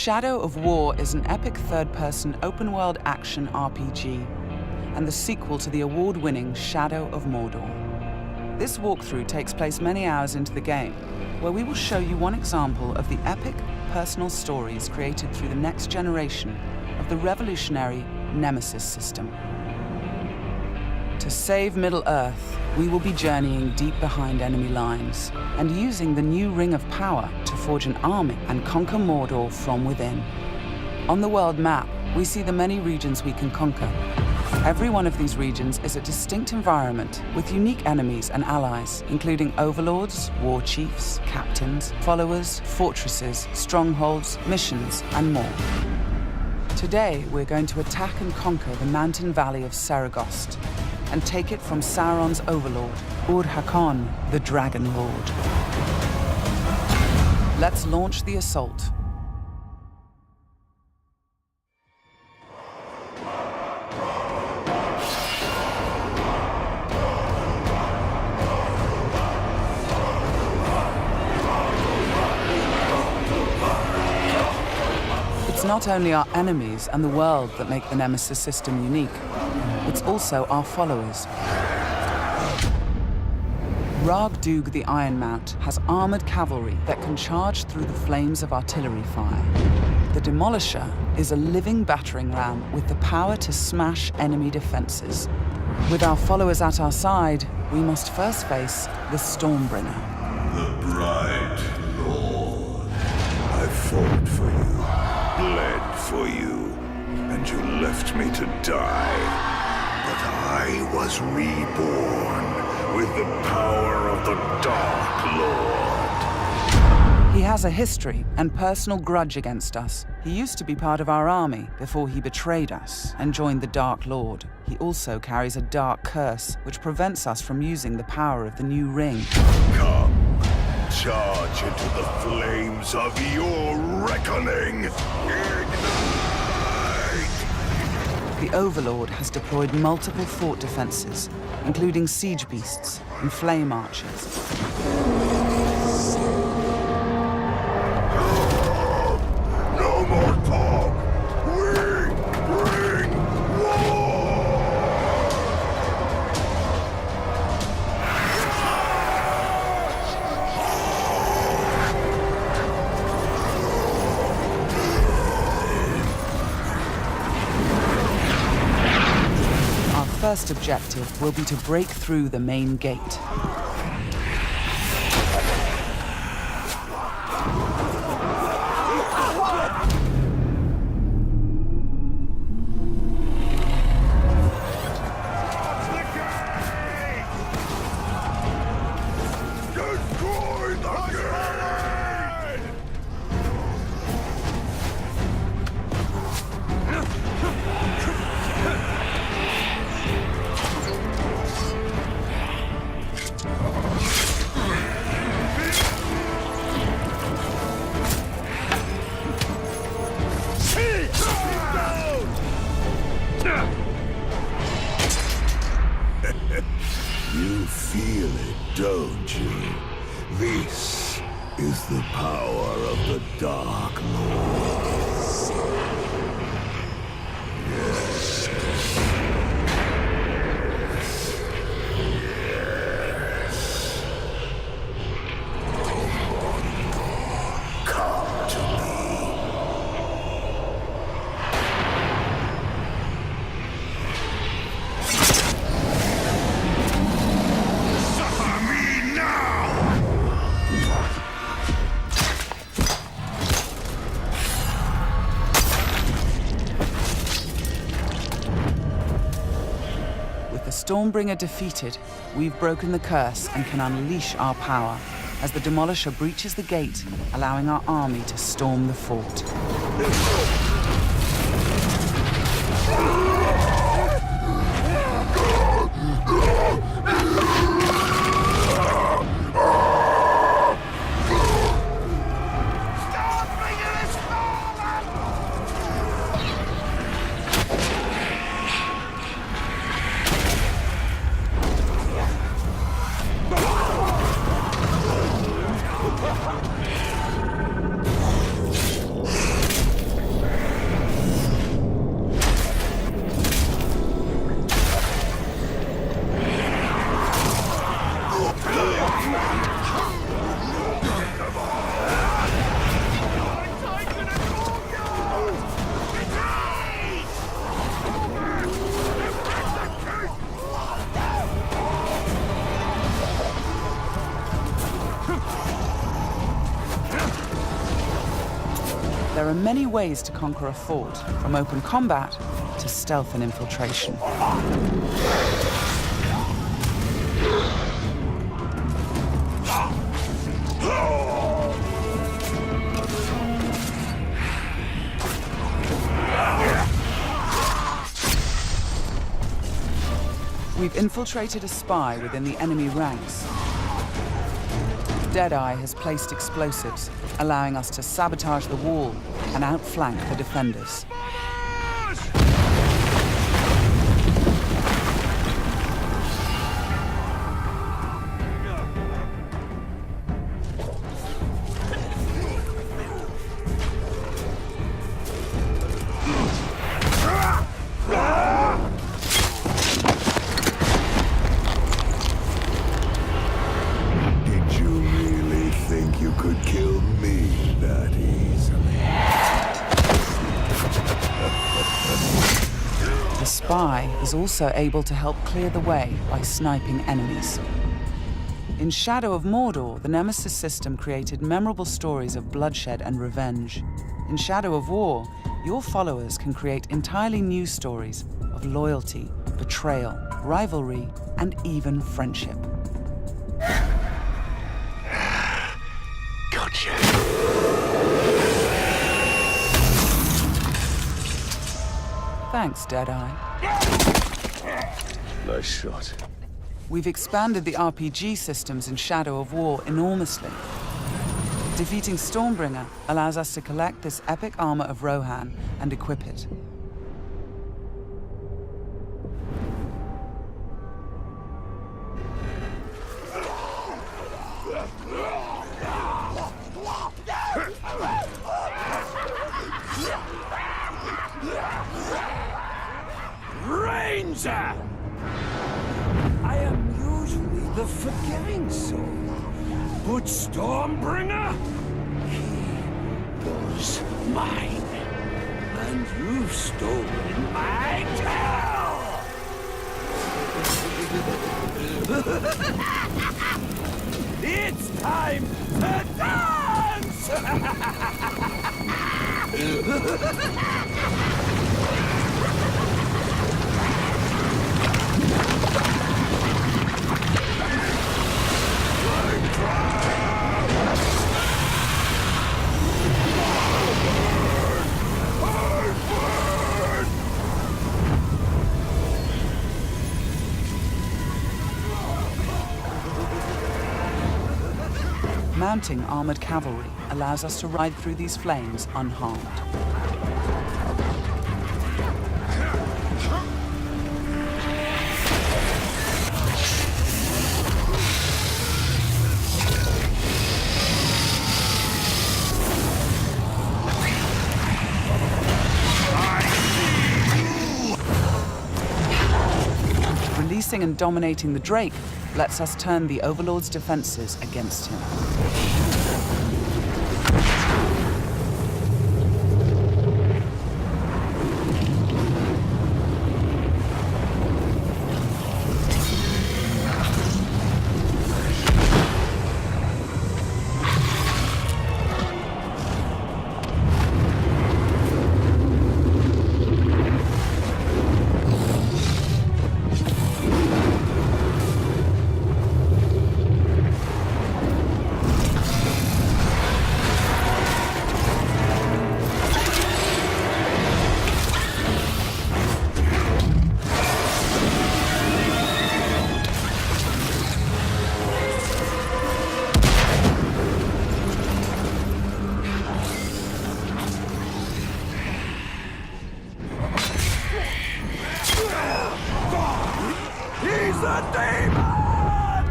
Shadow of War is an epic third-person open-world action RPG and the sequel to the award-winning Shadow of Mordor. This walkthrough takes place many hours into the game, where we will show you one example of the epic personal stories created through the next generation of the revolutionary Nemesis system. To save Middle-earth, we will be journeying deep behind enemy lines and using the new Ring of Power to forge an army and conquer Mordor from within. On the world map, we see the many regions we can conquer. Every one of these regions is a distinct environment with unique enemies and allies, including overlords, war chiefs, captains, followers, fortresses, strongholds, missions, and more. Today, we're going to attack and conquer the mountain valley of Saragost and take it from Sauron's overlord, Ur-Hakon, the Dragon Lord. Let's launch the assault. It's not only our enemies and the world that make the Nemesis system unique, it's also our followers. Ragdug the Ironmount has armored cavalry that can charge through the flames of artillery fire. The Demolisher is a living battering ram with the power to smash enemy defenses. With our followers at our side, we must first face the Stormbringer. The bright Lord. I fought for you, bled for you, and you left me to die. But I was reborn with the power of the Dark Lord. He has a history and personal grudge against us. He used to be part of our army before he betrayed us and joined the Dark Lord. He also carries a dark curse, which prevents us from using the power of the new ring. Come, charge into the flames of your reckoning. Ignite! The Overlord has deployed multiple fort defenses, including siege beasts and flame archers. No more talk! We bring war! Our first objective will be to break through the main gate. Destroy the gate! You feel it, don't you? This is the power of the Dark Lord. Yes. Yes. Come to me. Suffer me now! With the Stormbringer defeated, we've broken the curse and can unleash our power as the Demolisher breaches the gate, allowing our army to storm the fort. are many ways to conquer a fort, from open combat to stealth and infiltration. We've infiltrated a spy within the enemy ranks. Deadeye has placed explosives, allowing us to sabotage the wall and outflank the defenders. The spy is also able to help clear the way by sniping enemies. In Shadow of Mordor, the Nemesis system created memorable stories of bloodshed and revenge. In Shadow of War, your followers can create entirely new stories of loyalty, betrayal, rivalry, and even friendship. Gotcha. Thanks, Deadeye. Nice shot. We've expanded the RPG systems in Shadow of War enormously. Defeating Stormbringer allows us to collect this epic armor of Rohan and equip it. Ranger! I am usually the forgiving soul, but Stormbringer, he was mine, and you've stolen my tail! It's time to dance! Mounting armored cavalry allows us to ride through these flames unharmed. Releasing and dominating the Drake lets us turn the Overlord's defenses against him.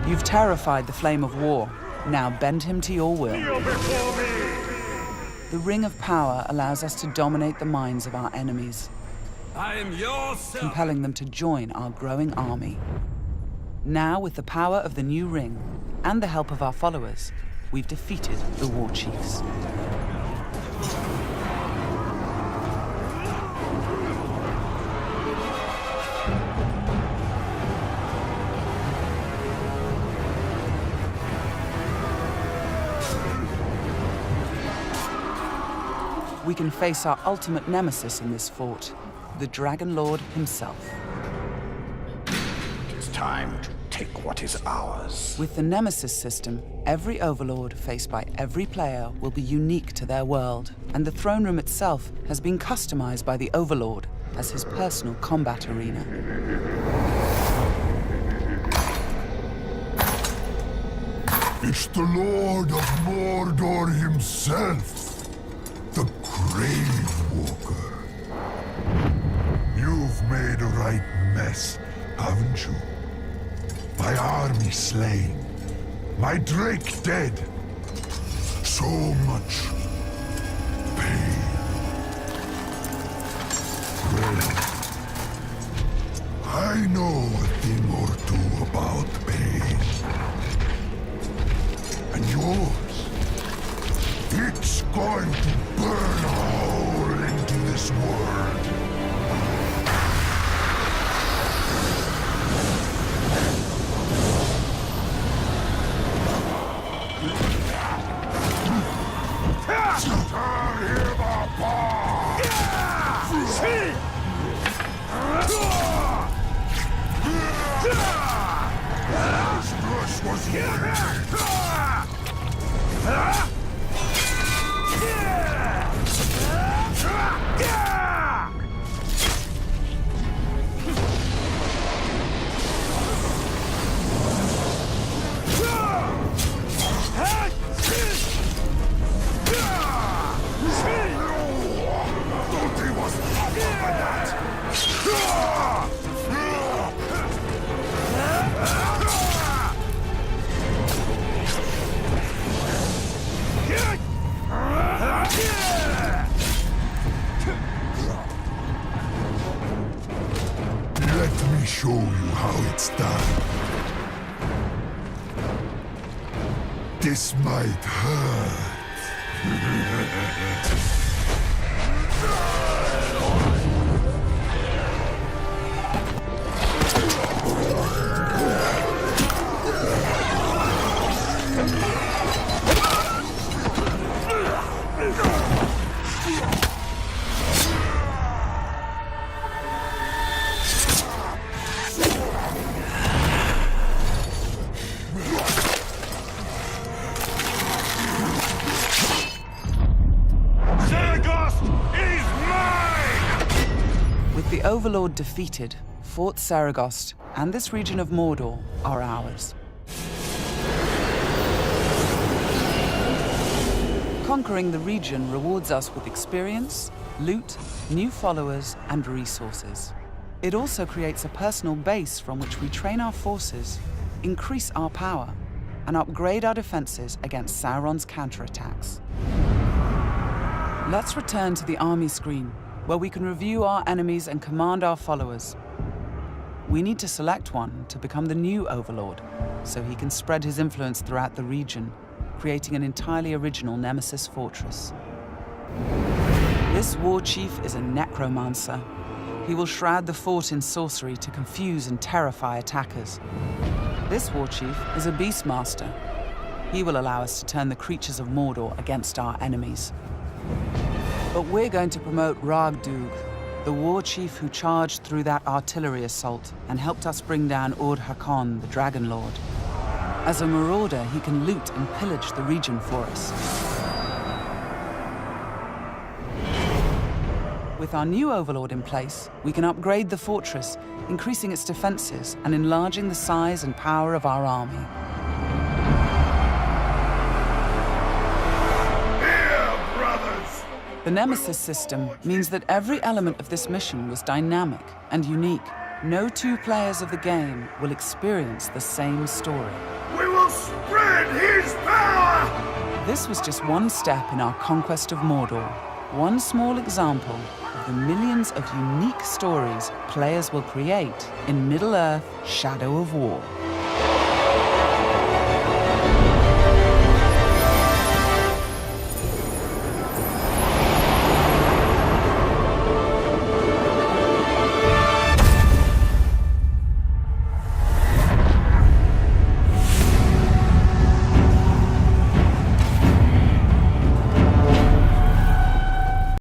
You've terrified the Flame of War. Now bend him to your will. The Ring of Power allows us to dominate the minds of our enemies, I am your compelling them to join our growing army. Now, with the power of the new ring and the help of our followers, we've defeated the War Chiefs. we can face our ultimate nemesis in this fort, the Dragon Lord himself. It is time to take what is ours. With the Nemesis system, every Overlord faced by every player will be unique to their world, and the throne room itself has been customized by the Overlord as his personal combat arena. It's the Lord of Mordor himself, the Grave Walker. You've made a right mess, haven't you? My army slain, my Drake dead. So much pain. Well, I know a thing or two about pain. And yours, it's going to burn a hole into this world. This was Let me show you how it's done. This might hurt. The Overlord defeated, Fort Saragost and this region of Mordor are ours. Conquering the region rewards us with experience, loot, new followers, and resources. It also creates a personal base from which we train our forces, increase our power, and upgrade our defenses against Sauron's counterattacks. Let's return to the army screen, where we can review our enemies and command our followers. We need to select one to become the new Overlord, so he can spread his influence throughout the region, creating an entirely original Nemesis fortress. This war chief is a necromancer. He will shroud the fort in sorcery to confuse and terrify attackers. This war chief is a beastmaster. He will allow us to turn the creatures of Mordor against our enemies. But we're going to promote Ragdug, the war chief who charged through that artillery assault and helped us bring down Ord-Hakon, the Dragon Lord. As a marauder, he can loot and pillage the region for us. With our new Overlord in place, we can upgrade the fortress, increasing its defenses and enlarging the size and power of our army. The Nemesis system means that every element of this mission was dynamic and unique. No two players of the game will experience the same story. We will spread his power! This was just one step in our conquest of Mordor, one small example of the millions of unique stories players will create in Middle-earth: Shadow of War.